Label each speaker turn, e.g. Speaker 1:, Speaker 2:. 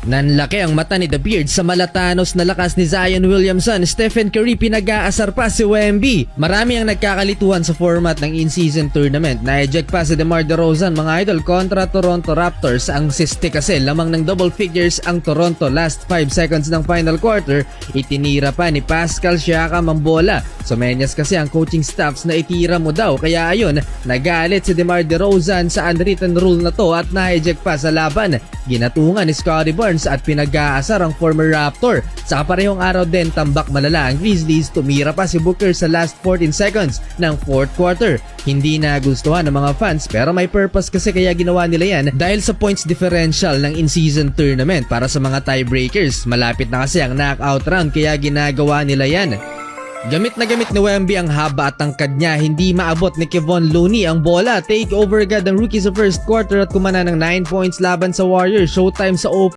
Speaker 1: Nanlaki ang mata ni The Beard sa malatanos na lakas ni Zion Williamson. Stephen Curry pinag-aasar pa si Wemby. Marami ang nagkakalituhan sa format ng in-season tournament. Na-eject pa si DeMar DeRozan mga idol kontra Toronto Raptors. Ang siste kasi lamang ng double figures ang Toronto last 5 seconds ng final quarter. Itinira pa ni Pascal Siakam ang bola. Sumenyas kasi ang coaching staffs na itira mo daw. Kaya ayun, nagalit si DeMar DeRozan sa unwritten rule na to at na-eject pa sa laban. Ginatungan ni Scottie Barnes at pinag-aasar ang former Raptor. Sa kaparehong araw din tambak malala ang Grizzlies, tumira pa si Booker sa last 14 seconds ng 4th quarter. Hindi nagustuhan ng mga fans pero may purpose kasi kaya ginawa nila yan dahil sa points differential ng in-season tournament para sa mga tiebreakers. Malapit na kasi ang knockout round kaya ginagawa nila yan. Gamit na gamit ni Wemby ang haba at tangkad niya, hindi maabot ni Kevon Looney ang bola. Take over agad ang rookie sa first quarter at kumana ng 9 points laban sa Warriors. Showtime sa